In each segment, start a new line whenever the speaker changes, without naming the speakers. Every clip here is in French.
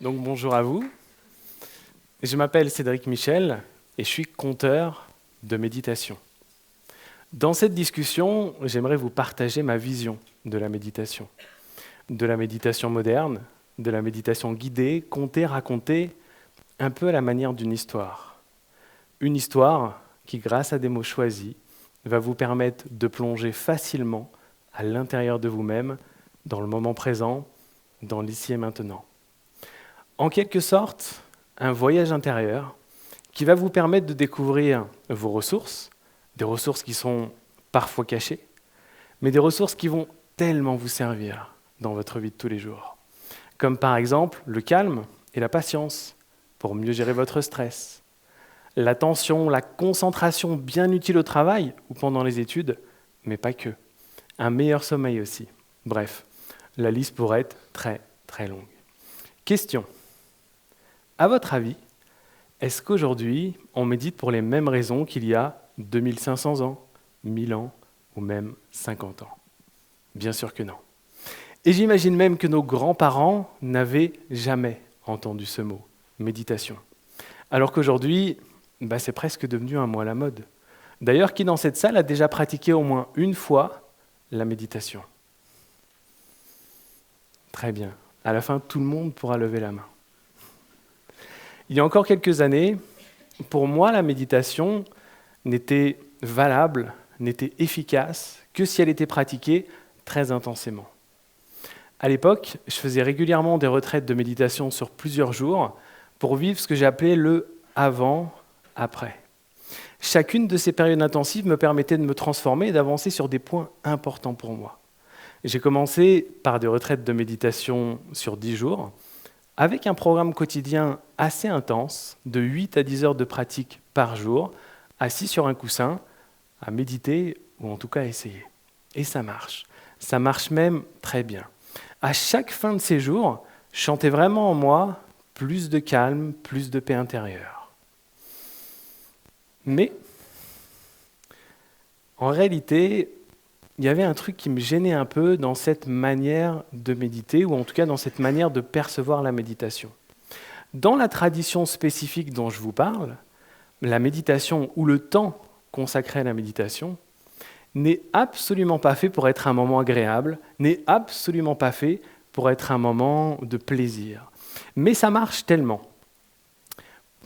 Donc bonjour à vous, je m'appelle Cédric Michel et je suis conteur de méditation. Dans cette discussion, j'aimerais vous partager ma vision de la méditation moderne, de la méditation guidée, contée, racontée, un peu à la manière d'une histoire. Une histoire qui, grâce à des mots choisis, va vous permettre de plonger facilement à l'intérieur de vous-même, dans le moment présent, dans l'ici et maintenant. En quelque sorte, un voyage intérieur qui va vous permettre de découvrir vos ressources, des ressources qui sont parfois cachées, mais des ressources qui vont tellement vous servir dans votre vie de tous les jours. Comme par exemple le calme et la patience pour mieux gérer votre stress, l'attention, la concentration bien utile au travail ou pendant les études, mais pas que. Un meilleur sommeil aussi. Bref, la liste pourrait être très très longue. Question. À votre avis, est-ce qu'aujourd'hui, on médite pour les mêmes raisons qu'il y a 2500 ans, 1000 ans ou même 50 ans? Bien sûr que non. Et j'imagine même que nos grands-parents n'avaient jamais entendu ce mot, méditation. Alors qu'aujourd'hui, c'est presque devenu un mot à la mode. D'ailleurs, qui dans cette salle a déjà pratiqué au moins une fois la méditation? Très bien. À la fin, tout le monde pourra lever la main. Il y a encore quelques années, pour moi, la méditation n'était valable, n'était efficace que si elle était pratiquée très intensément. À l'époque, je faisais régulièrement des retraites de méditation sur plusieurs jours pour vivre ce que j'appelais le avant-après. Chacune de ces périodes intensives me permettait de me transformer et d'avancer sur des points importants pour moi. J'ai commencé par des retraites de méditation sur 10 jours, avec un programme quotidien assez intense, de 8 à 10 heures de pratique par jour, assis sur un coussin, à méditer, ou en tout cas à essayer. Et ça marche même très bien. À chaque fin de ces jours, je sentais vraiment en moi plus de calme, plus de paix intérieure. Mais, en réalité, il y avait un truc qui me gênait un peu dans cette manière de méditer, ou en tout cas dans cette manière de percevoir la méditation. Dans la tradition spécifique dont je vous parle, la méditation ou le temps consacré à la méditation n'est absolument pas fait pour être un moment agréable, n'est absolument pas fait pour être un moment de plaisir. Mais ça marche tellement.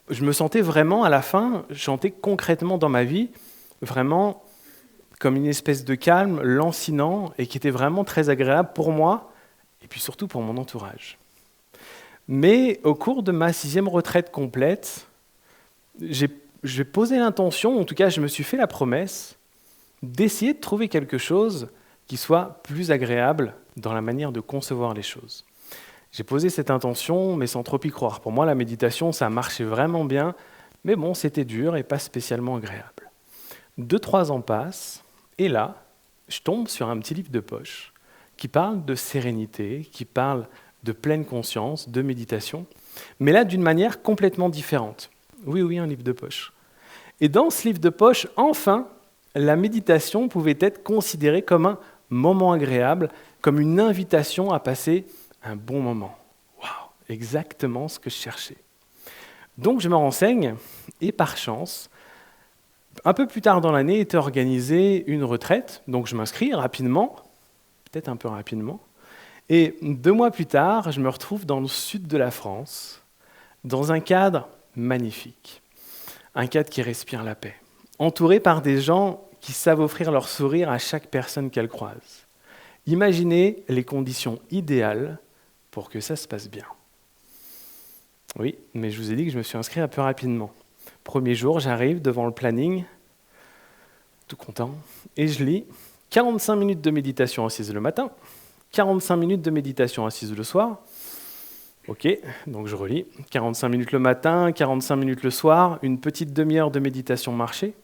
Je me sentais vraiment, à la fin, je sentais concrètement dans ma vie, vraiment comme une espèce de calme lancinant et qui était vraiment très agréable pour moi et puis surtout pour mon entourage. Mais au cours de ma 6e retraite complète, j'ai posé l'intention, en tout cas je me suis fait la promesse, d'essayer de trouver quelque chose qui soit plus agréable dans la manière de concevoir les choses. J'ai posé cette intention, mais sans trop y croire. Pour moi, la méditation, ça marchait vraiment bien, mais bon, c'était dur et pas spécialement agréable. 2-3 ans passent, et là, je tombe sur un petit livre de poche qui parle de sérénité, qui parle de pleine conscience, de méditation, mais là d'une manière complètement différente. Oui, un livre de poche. Et dans ce livre de poche, enfin, la méditation pouvait être considérée comme un moment agréable, comme une invitation à passer un bon moment. Waouh, exactement ce que je cherchais. Donc je me renseigne, et par chance, un peu plus tard dans l'année était organisée une retraite, donc je m'inscris rapidement, peut-être un peu rapidement, et 2 mois plus tard, je me retrouve dans le sud de la France, dans un cadre magnifique, un cadre qui respire la paix, entouré par des gens qui savent offrir leur sourire à chaque personne qu'elles croisent. Imaginez les conditions idéales pour que ça se passe bien. Oui, mais je vous ai dit que je me suis inscrit un peu rapidement. Premier jour, j'arrive devant le planning, tout content, et je lis 45 minutes de méditation assise le matin, 45 minutes de méditation assise le soir. Ok, donc je relis 45 minutes le matin, 45 minutes le soir, une petite demi-heure de méditation marché.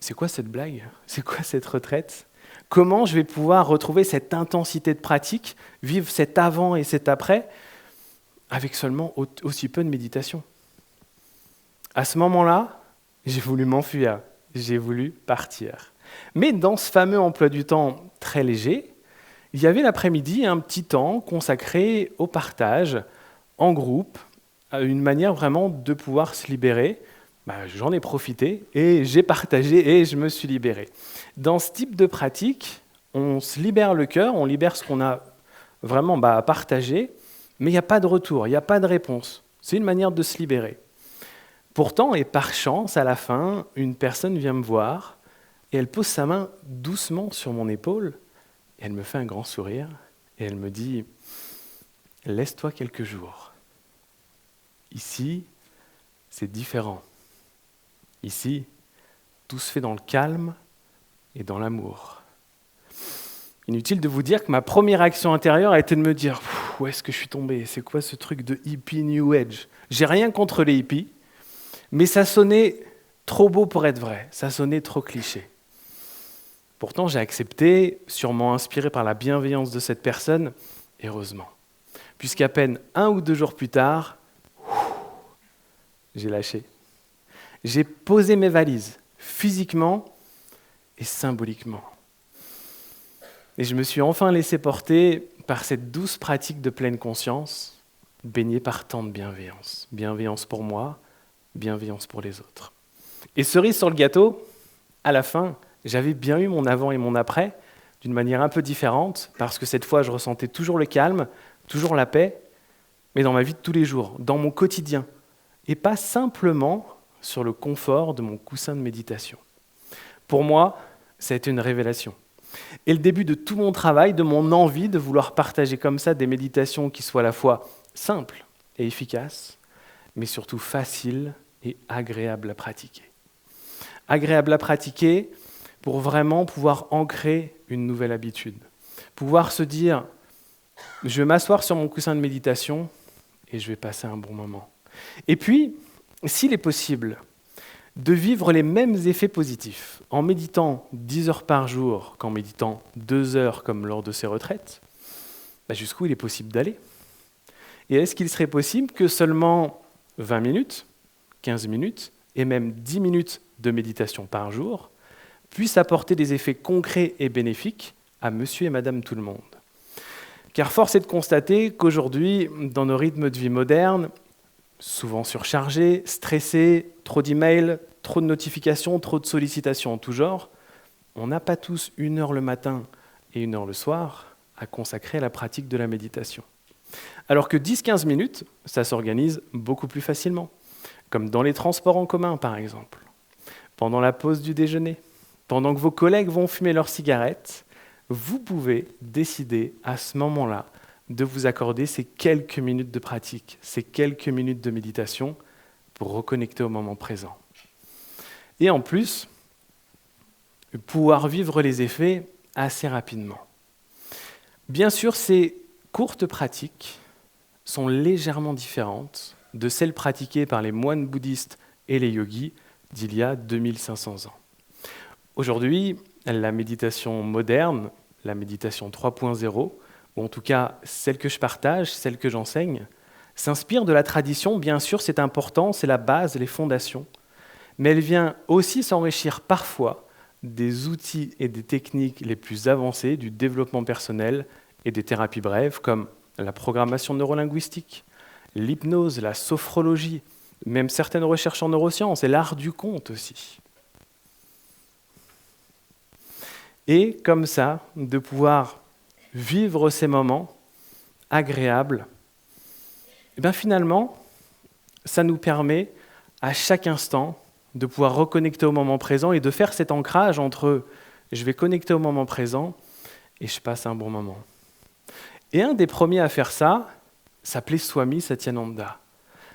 C'est quoi cette blague? C'est quoi cette retraite? Comment je vais pouvoir retrouver cette intensité de pratique, vivre cet avant et cet après, avec seulement aussi peu de méditation? À ce moment-là, j'ai voulu m'enfuir, j'ai voulu partir. Mais dans ce fameux emploi du temps très léger, il y avait l'après-midi un petit temps consacré au partage en groupe, une manière vraiment de pouvoir se libérer. J'en ai profité et j'ai partagé et je me suis libéré. Dans ce type de pratique, on se libère le cœur, on libère ce qu'on a vraiment à partager, mais il n'y a pas de retour, il n'y a pas de réponse. C'est une manière de se libérer. Pourtant, et par chance, à la fin, une personne vient me voir et elle pose sa main doucement sur mon épaule et elle me fait un grand sourire et elle me dit « Laisse-toi quelques jours. Ici, c'est différent. Ici, tout se fait dans le calme et dans l'amour. » Inutile de vous dire que ma première action intérieure a été de me dire « Où est-ce que je suis tombé? C'est quoi ce truc de hippie New Age ?» J'ai rien contre les hippies, mais ça sonnait trop beau pour être vrai, ça sonnait trop cliché. Pourtant, j'ai accepté, sûrement inspiré par la bienveillance de cette personne, heureusement. Puisqu'à peine 1 ou 2 jours plus tard, j'ai lâché. J'ai posé mes valises, physiquement et symboliquement. Et je me suis enfin laissé porter par cette douce pratique de pleine conscience, baignée par tant de bienveillance. Bienveillance pour moi, bienveillance pour les autres. Et cerise sur le gâteau, à la fin, j'avais bien eu mon avant et mon après, d'une manière un peu différente, parce que cette fois, je ressentais toujours le calme, toujours la paix, mais dans ma vie de tous les jours, dans mon quotidien, et pas simplement sur le confort de mon coussin de méditation. Pour moi, ça a été une révélation. Et le début de tout mon travail, de mon envie de vouloir partager comme ça des méditations qui soient à la fois simples et efficaces, mais surtout faciles et agréables à pratiquer. Agréables à pratiquer pour vraiment pouvoir ancrer une nouvelle habitude. Pouvoir se dire, je vais m'asseoir sur mon coussin de méditation et je vais passer un bon moment. Et puis, s'il est possible, de vivre les mêmes effets positifs en méditant 10 heures par jour qu'en méditant 2 heures comme lors de ces retraites, jusqu'où il est possible d'aller? Et est-ce qu'il serait possible que seulement 20 minutes, 15 minutes et même 10 minutes de méditation par jour puissent apporter des effets concrets et bénéfiques à monsieur et madame tout le monde? Car force est de constater qu'aujourd'hui, dans nos rythmes de vie modernes, souvent surchargés, stressés, trop d'emails, trop de notifications, trop de sollicitations en tout genre, on n'a pas tous 1 heure le matin et 1 heure le soir à consacrer à la pratique de la méditation. Alors que 10-15 minutes, ça s'organise beaucoup plus facilement, comme dans les transports en commun par exemple, pendant la pause du déjeuner, pendant que vos collègues vont fumer leurs cigarettes, vous pouvez décider à ce moment-là de vous accorder ces quelques minutes de pratique, ces quelques minutes de méditation pour reconnecter au moment présent. Et en plus, pouvoir vivre les effets assez rapidement. Bien sûr, ces courtes pratiques sont légèrement différentes de celles pratiquées par les moines bouddhistes et les yogis d'il y a 2500 ans. Aujourd'hui, la méditation moderne, la méditation 3.0, ou en tout cas celle que je partage, celle que j'enseigne, s'inspire de la tradition, bien sûr, c'est important, c'est la base, les fondations, mais elle vient aussi s'enrichir parfois des outils et des techniques les plus avancées du développement personnel et des thérapies brèves, comme la programmation neurolinguistique, l'hypnose, la sophrologie, même certaines recherches en neurosciences et l'art du conte aussi. Et comme ça, de pouvoir vivre ces moments agréables, et finalement, ça nous permet à chaque instant de pouvoir reconnecter au moment présent et de faire cet ancrage entre je vais connecter au moment présent et je passe un bon moment. Et un des premiers à faire ça s'appelait Swami Satyananda.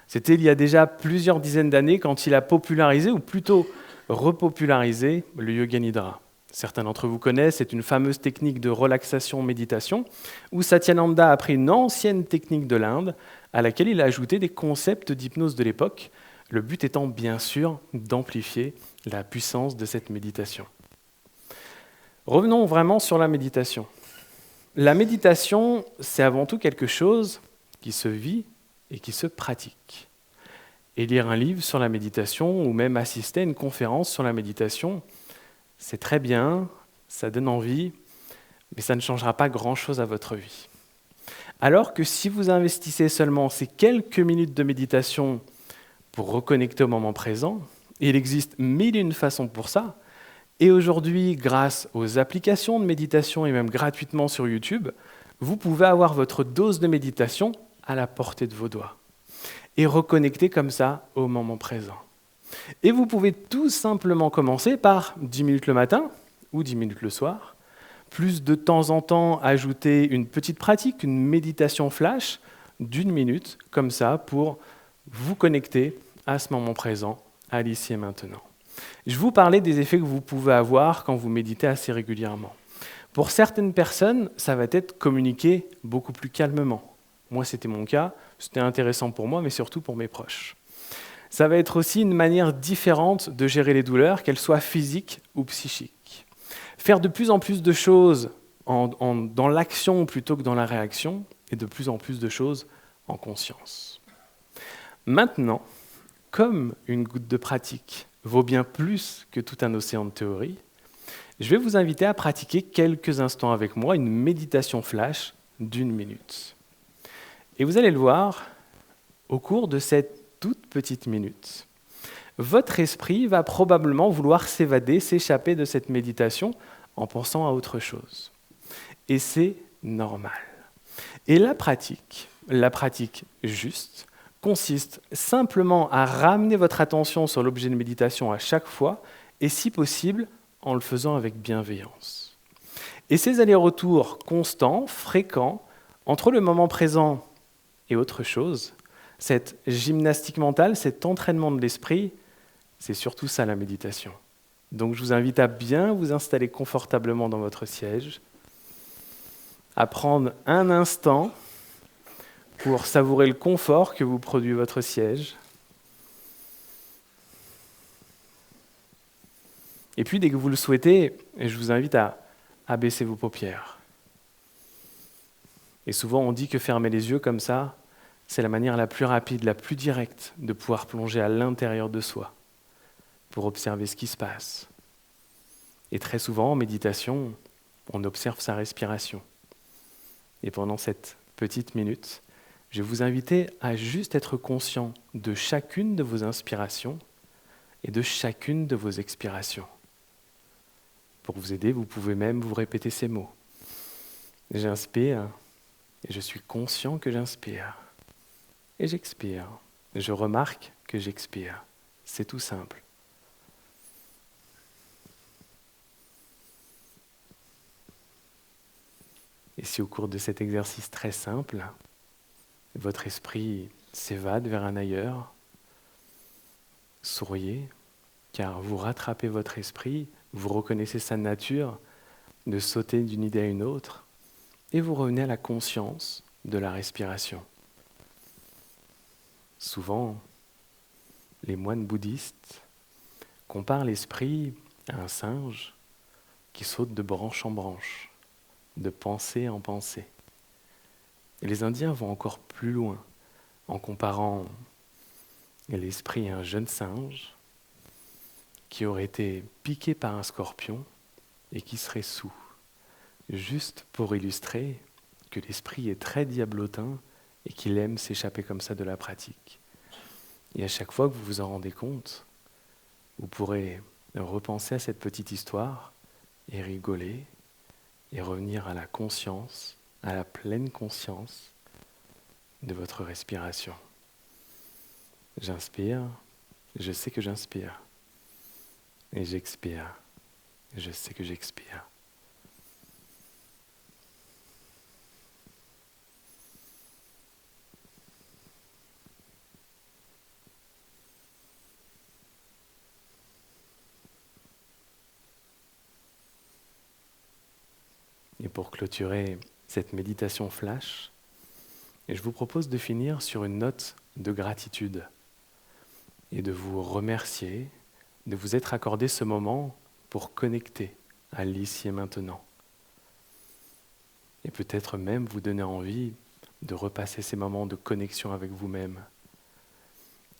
C'était il y a déjà plusieurs dizaines d'années quand il a popularisé, ou plutôt repopularisé, le Yoga Nidra. Certains d'entre vous connaissent, c'est une fameuse technique de relaxation-méditation où Satyananda a pris une ancienne technique de l'Inde à laquelle il a ajouté des concepts d'hypnose de l'époque, le but étant bien sûr d'amplifier la puissance de cette méditation. Revenons vraiment sur la méditation. La méditation, c'est avant tout quelque chose qui se vit et qui se pratique. Et lire un livre sur la méditation ou même assister à une conférence sur la méditation, c'est très bien, ça donne envie, mais ça ne changera pas grand-chose à votre vie. Alors que si vous investissez seulement ces quelques minutes de méditation pour reconnecter au moment présent, il existe mille et une façons pour ça. Et aujourd'hui, grâce aux applications de méditation et même gratuitement sur YouTube, vous pouvez avoir votre dose de méditation à la portée de vos doigts et reconnecter comme ça au moment présent. Et vous pouvez tout simplement commencer par 10 minutes le matin ou 10 minutes le soir, plus de temps en temps ajouter une petite pratique, une méditation flash d'une minute, comme ça, pour vous connecter à ce moment présent, à l'ici et maintenant. Je vous parlais des effets que vous pouvez avoir quand vous méditez assez régulièrement. Pour certaines personnes, ça va être communiquer beaucoup plus calmement. Moi, c'était mon cas, c'était intéressant pour moi, mais surtout pour mes proches. Ça va être aussi une manière différente de gérer les douleurs, qu'elles soient physiques ou psychiques. Faire de plus en plus de choses dans l'action plutôt que dans la réaction, et de plus en plus de choses en conscience. Maintenant, comme une goutte de pratique vaut bien plus que tout un océan de théorie, je vais vous inviter à pratiquer quelques instants avec moi une méditation flash d'une minute. Et vous allez le voir, au cours de cette toute petite minute, votre esprit va probablement vouloir s'évader, s'échapper de cette méditation en pensant à autre chose. Et c'est normal. Et la pratique juste, consiste simplement à ramener votre attention sur l'objet de méditation à chaque fois, et si possible, en le faisant avec bienveillance. Et ces allers-retours constants, fréquents, entre le moment présent et autre chose, cette gymnastique mentale, cet entraînement de l'esprit, c'est surtout ça la méditation. Donc je vous invite à bien vous installer confortablement dans votre siège, à prendre un instant pour savourer le confort que vous produit votre siège. Et puis, dès que vous le souhaitez, je vous invite à baisser vos paupières. Et souvent, on dit que fermer les yeux comme ça, c'est la manière la plus rapide, la plus directe de pouvoir plonger à l'intérieur de soi pour observer ce qui se passe. Et très souvent, en méditation, on observe sa respiration. Et pendant cette petite minute, je vais vous inviter à juste être conscient de chacune de vos inspirations et de chacune de vos expirations. Pour vous aider, vous pouvez même vous répéter ces mots. J'inspire et je suis conscient que j'inspire. Et j'expire. Je remarque que j'expire. C'est tout simple. Et si au cours de cet exercice très simple, votre esprit s'évade vers un ailleurs, souriez, car vous rattrapez votre esprit, vous reconnaissez sa nature de sauter d'une idée à une autre, et vous revenez à la conscience de la respiration. Souvent, les moines bouddhistes comparent l'esprit à un singe qui saute de branche en branche, de pensée en pensée. Et les Indiens vont encore plus loin en comparant l'esprit à un jeune singe qui aurait été piqué par un scorpion et qui serait soûl, juste pour illustrer que l'esprit est très diablotin et qu'il aime s'échapper comme ça de la pratique. Et à chaque fois que vous vous en rendez compte, vous pourrez repenser à cette petite histoire et rigoler et revenir à la conscience, à la pleine conscience de votre respiration. J'inspire, je sais que j'inspire. Et j'expire, je sais que j'expire. Et pour clôturer cette méditation flash, je vous propose de finir sur une note de gratitude et de vous remercier de vous être accordé ce moment pour connecter à l'ici et maintenant. Et peut-être même vous donner envie de repasser ces moments de connexion avec vous-même.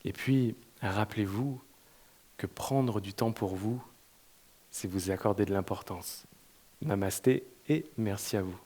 Et puis, rappelez-vous que prendre du temps pour vous, c'est vous accorder de l'importance. Namasté et merci à vous.